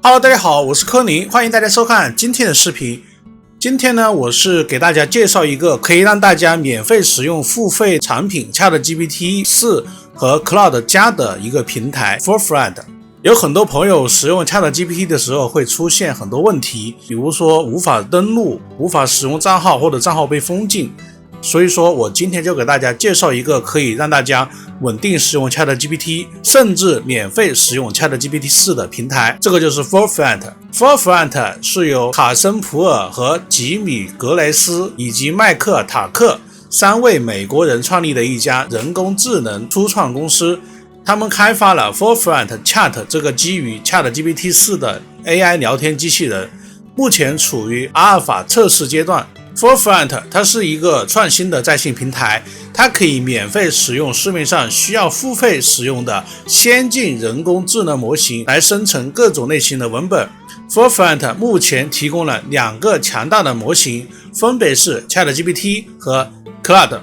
Hello， 大家好，我是柯宁，欢迎大家收看今天的视频。今天呢，我是给大家介绍一个可以让大家免费使用付费产品 ChatGPT 4和 Claude 加的一个平台 Forefront。有很多朋友使用 ChatGPT 的时候会出现很多问题，比如说无法登录、无法使用账号或者账号被封禁。所以说我今天就给大家介绍一个可以让大家稳定使用 ChatGPT 甚至免费使用 ChatGPT 4的平台，这个就是 Forefront。Forefront 是由卡森普尔和吉米格雷斯以及麦克塔克3位美国人创立的一家人工智能初创公司，他们开发了 Forefront Chat 这个基于 ChatGPT 4的 AI 聊天机器人，目前处于阿尔法测试阶段。Forefront 它是一个创新的在线平台，它可以免费使用市面上需要付费使用的先进人工智能模型来生成各种类型的文本。Forefront 目前提供了2个强大的模型，分别是 ChatGPT 和 Claude，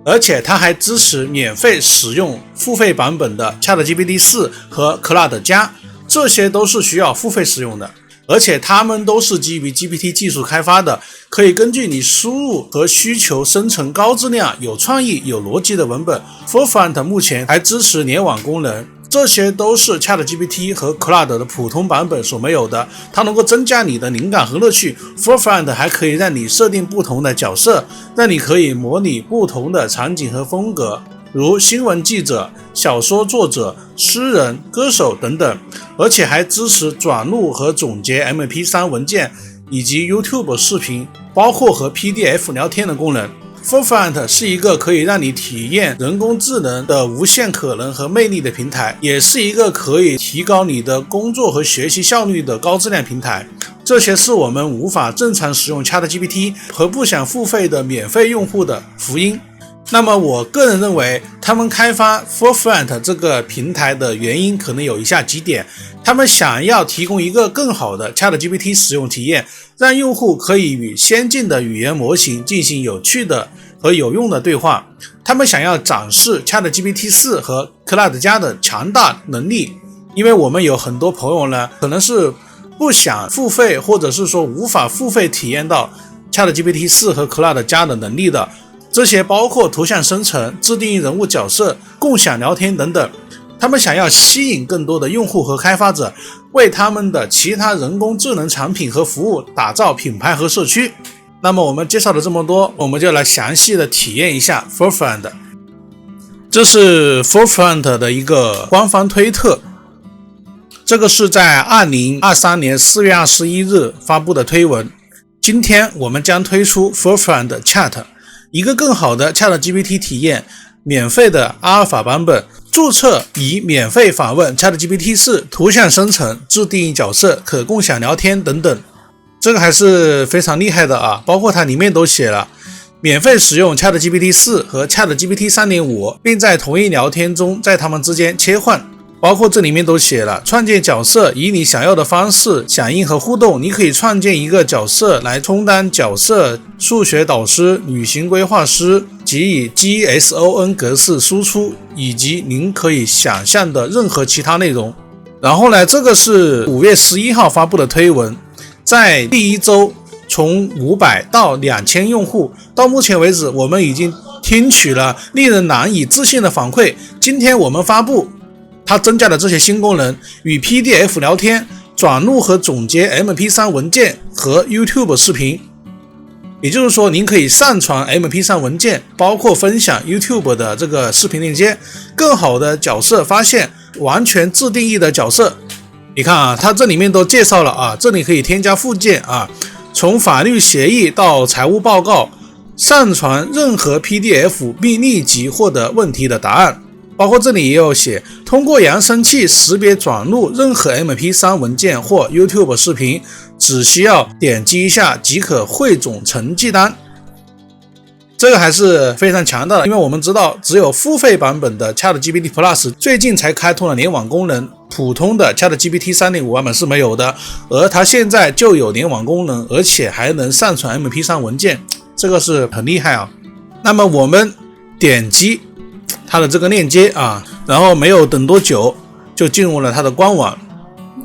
而且它还支持免费使用付费版本的 ChatGPT 4和 Claude 加，这些都是需要付费使用的。而且它们都是基于 GPT 技术开发的，可以根据你输入和需求生成高质量、有创意、有逻辑的文本。Forefront 目前还支持联网功能，这些都是 ChatGPT 和 Claude 的普通版本所没有的，它能够增加你的灵感和乐趣。Forefront 还可以让你设定不同的角色，让你可以模拟不同的场景和风格，如新闻记者、小说作者、诗人、歌手等等，而且还支持转录和总结 MP3 文件以及 YouTube 视频，包括和 PDF 聊天的功能。Forefront 是一个可以让你体验人工智能的无限可能和魅力的平台，也是一个可以提高你的工作和学习效率的高质量平台。这些是我们无法正常使用 ChatGPT 和不想付费的免费用户的福音。那么我个人认为，他们开发 Forefront 这个平台的原因可能有以下几点：他们想要提供一个更好的 ChatGPT 使用体验，让用户可以与先进的语言模型进行有趣的和有用的对话；他们想要展示 ChatGPT 4和 Claude 加的强大能力，因为我们有很多朋友呢，可能是不想付费，或者是说无法付费体验到 ChatGPT 4和 Claude 加的能力的。这些包括图像生成、自定义人物角色、共享聊天等等。他们想要吸引更多的用户和开发者，为他们的其他人工智能产品和服务打造品牌和社区。那么我们介绍了这么多，我们就来详细的体验一下 Forefront。这是 Forefront 的一个官方推特，这个是在2023年4月21日发布的推文。今天我们将推出 Forefront Chat，一个更好的 ChatGPT 体验，免费的阿尔法版本，注册以免费访问 ChatGPT 4，图像生成、自定义角色、可共享聊天等等。这个还是非常厉害的啊，包括它里面都写了免费使用 ChatGPT 4和 ChatGPT 3.5， 并在同一聊天中在它们之间切换。包括这里面都写了创建角色，以你想要的方式响应和互动。你可以创建一个角色来充当角色数学导师、旅行规划师，及以 JSON 格式输出，以及您可以想象的任何其他内容。然后呢，这个是5月11号发布的推文，在第一周从500到2000用户，到目前为止我们已经听取了令人难以置信的反馈。今天我们发布它增加的这些新功能，与 PDF 聊天、转录和总结 MP3 文件和 YouTube 视频。也就是说，您可以上传 MP3 文件，包括分享 YouTube 的这个视频链接，更好的角色发现，完全自定义的角色。你看啊，它这里面都介绍了啊，这里可以添加附件啊，从法律协议到财务报告，上传任何 PDF 并立即获得问题的答案。包括这里也有写，通过扬声器识别转录任何 MP3 文件或 YouTube 视频，只需要点击一下即可汇总成绩单。这个还是非常强大的，因为我们知道只有付费版本的 ChatGPT Plus 最近才开通了联网功能，普通的 ChatGPT 3.5 版本是没有的，而它现在就有联网功能，而且还能上传 MP3 文件，这个是很厉害啊。那么我们点击它的这个链接啊，然后没有等多久就进入了它的官网，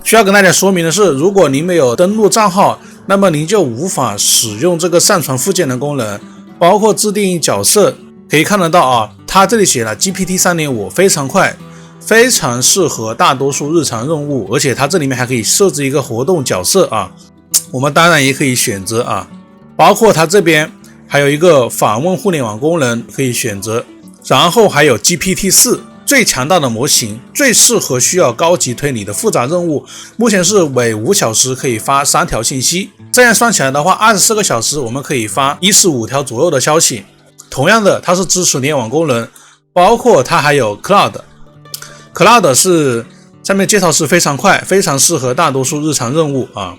需要跟大家说明的是，如果您没有登录账号，那么您就无法使用这个上传附件的功能，包括自定义角色。可以看得到啊，它这里写了 GPT 3.5 非常快，非常适合大多数日常任务，而且它这里面还可以设置一个活动角色啊，我们当然也可以选择啊，包括它这边还有一个访问互联网功能可以选择，然后还有 GPT-4 最强大的模型，最适合需要高级推理的复杂任务，目前是每5小时可以发3条信息，这样算起来的话24个小时我们可以发15条左右的消息。同样的，它是支持联网功能，包括它还有 Cloud 是上面介绍是非常快，非常适合大多数日常任务啊，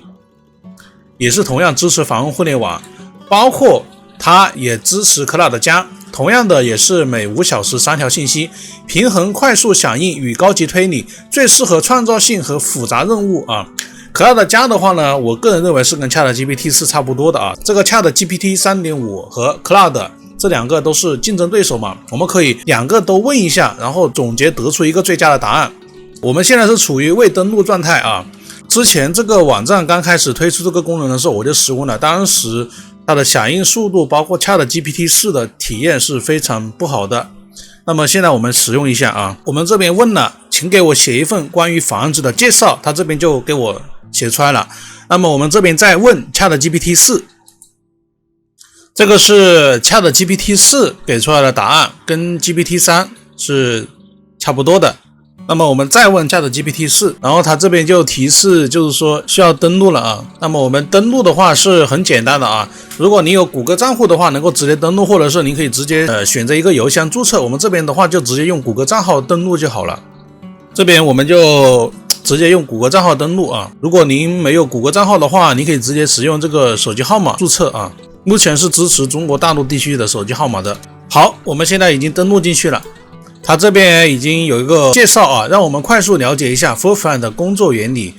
也是同样支持访问互联网，包括它也支持 Cloud 加，同样的也是每5小时3条信息，平衡快速响应与高级推理，最适合创造性和复杂任务啊。Cloud 加的话呢，我个人认为是跟 ChatGPT 4差不多的啊，这个 ChatGPT 3.5 和 Cloud这两个都是竞争对手嘛，我们可以两个都问一下，然后总结得出一个最佳的答案。我们现在是处于未登录状态啊，之前这个网站刚开始推出这个功能的时候我就使用了，当时它的响应速度包括 ChatGPT 4的体验是非常不好的。那么现在我们使用一下啊，我们这边问了，请给我写一份关于房子的介绍，它这边就给我写出来了。那么我们这边再问 ChatGPT 4，这个是 ChatGPT 4给出来的答案，跟 GPT 3是差不多的。那么我们再问 ChatGPT 4，然后它这边就提示就是说需要登录了啊。那么我们登录的话是很简单的啊，如果你有谷歌账户的话能够直接登录，或者是你可以直接选择一个邮箱注册，我们这边的话就直接用谷歌账号登录就好了。这边我们就直接用谷歌账号登录啊，如果您没有谷歌账号的话，你可以直接使用这个手机号码注册啊。目前是支持中国大陆地区的手机号码的。好，我们现在已经登录进去了，它这边已经有一个介绍啊，让我们快速了解一下 Forefront 的工作原理。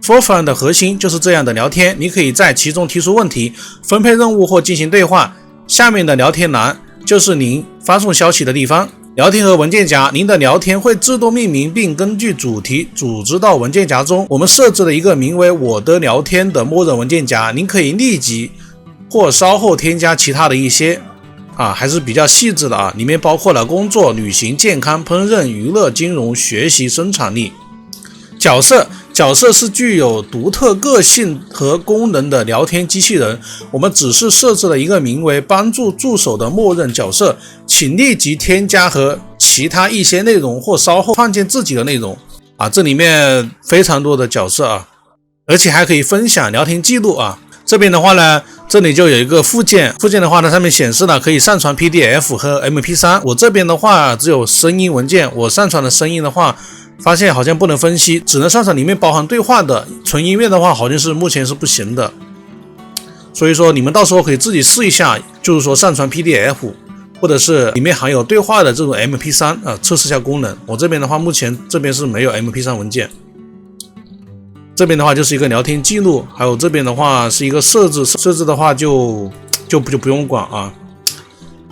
Forefront 的核心就是这样的聊天，你可以在其中提出问题、分配任务或进行对话。下面的聊天栏就是您发送消息的地方。聊天和文件夹，您的聊天会自动命名并根据主题组织到文件夹中。我们设置了一个名为我的聊天的默认文件夹，您可以立即或稍后添加其他的一些还是比较细致的啊，里面包括了工作、旅行、健康、烹饪、娱乐、金融、学习、生产力。角色是具有独特个性和功能的聊天机器人，我们只是设置了一个名为帮助助手的默认角色，请立即添加和其他一些内容或稍后创建自己的内容啊，这里面非常多的角色啊，而且还可以分享聊天记录啊。这边的话呢，这里就有一个附件的话呢，上面显示了可以上传 PDF 和 MP3， 我这边的话只有声音文件，我上传的声音的话发现好像不能分析，只能上传里面包含对话的，纯音乐的话好像是目前是不行的，所以说你们到时候可以自己试一下，就是说上传 PDF 或者是里面含有对话的这种 MP3 测试一下功能。我这边的话目前这边是没有 MP3 文件，这边的话就是一个聊天记录，还有这边的话是一个设置的话就不用管啊。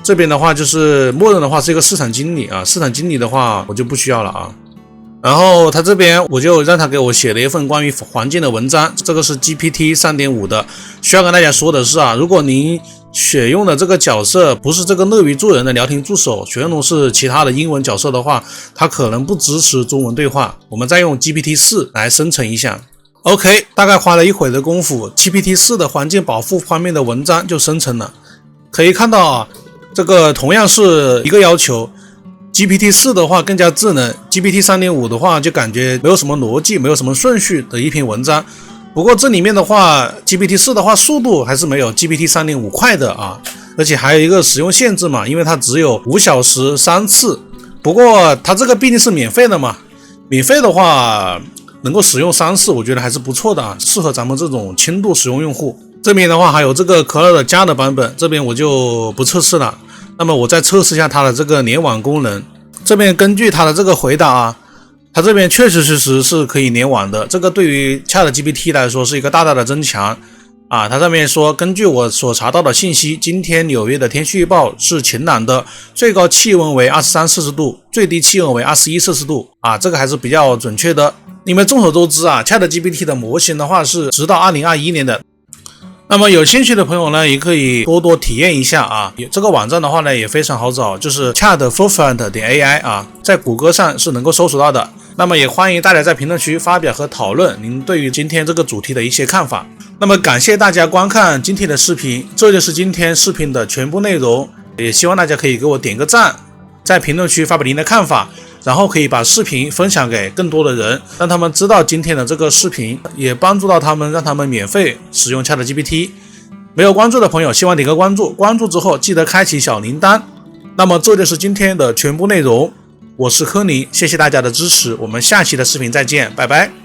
这边的话就是默认的话是一个市场经理啊，市场经理的话我就不需要了啊。然后他这边我就让他给我写了一份关于环境的文章，这个是 GPT 3.5 的。需要跟大家说的是啊，如果您选用的这个角色不是这个乐于助人的聊天助手，选用的是其他的英文角色的话，它可能不支持中文对话，我们再用 GPT-4 来生成一下。OK， 大概花了一会儿的功夫， GPT-4 的环境保护方面的文章就生成了。可以看到啊，这个同样是一个要求， GPT-4 的话更加智能， GPT 3.5 的话就感觉没有什么逻辑，没有什么顺序的一篇文章。不过这里面的话 GPT-4 的话速度还是没有 GPT 3.5 快的啊，而且还有一个使用限制嘛，因为它只有5小时3次。不过它这个毕竟是免费的嘛，免费的话能够使用3次，我觉得还是不错的啊，适合咱们这种轻度使用用户。这边的话还有这个 Cloud 加的版本，这边我就不测试了。那么我再测试一下它的这个联网功能。这边根据它的这个回答啊，它这边确实是可以联网的，这个对于 ChatGPT 来说是一个大大的增强啊。它上面说，根据我所查到的信息，今天纽约的天气预报是晴朗的，最高气温为23摄氏度，最低气温为21摄氏度啊，这个还是比较准确的。因为众所周知啊 ，ChatGPT 的模型的话是直到2021年的。那么有兴趣的朋友呢，也可以多多体验一下啊。这个网站的话呢，也非常好找，就是 chatforefront.ai 啊，在谷歌上是能够搜索到的。那么也欢迎大家在评论区发表和讨论您对于今天这个主题的一些看法。那么感谢大家观看今天的视频，这就是今天视频的全部内容。也希望大家可以给我点个赞，在评论区发表您的看法。然后可以把视频分享给更多的人，让他们知道今天的这个视频，也帮助到他们，让他们免费使用 ChatGPT。没有关注的朋友，希望点个关注，关注之后记得开启小铃铛。那么这就是今天的全部内容，我是柯尼，谢谢大家的支持，我们下期的视频再见，拜拜。